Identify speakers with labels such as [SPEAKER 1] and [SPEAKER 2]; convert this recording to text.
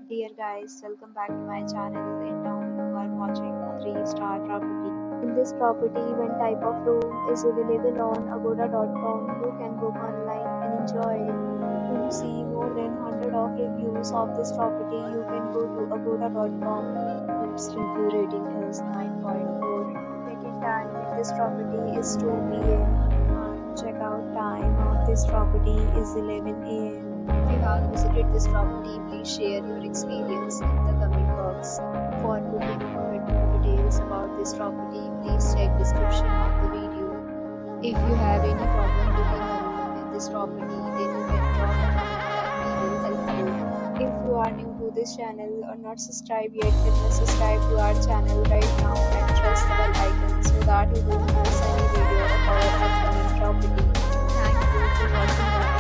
[SPEAKER 1] Dear guys, welcome back to my channel and now you are watching a 3-star property. In this property, one type of room is available on agoda.com. You can book online and enjoy it. To see more than 100 of reviews of this property, you can go to agoda.com. Its review rating is 9.4. Check-in time in this property is 2 p.m. and check-out time of this property is 11 a.m. If you have visited this property, please share your experience in the comment box. For booking or more details about this property, please check description of the video. If you have any problem booking a room in this property, then you can drop a comment and we will help you. If you are new to this channel or not subscribed yet, then subscribe to our channel right now and press the bell icon so that you don't miss any video of our upcoming property. Thank you for watching.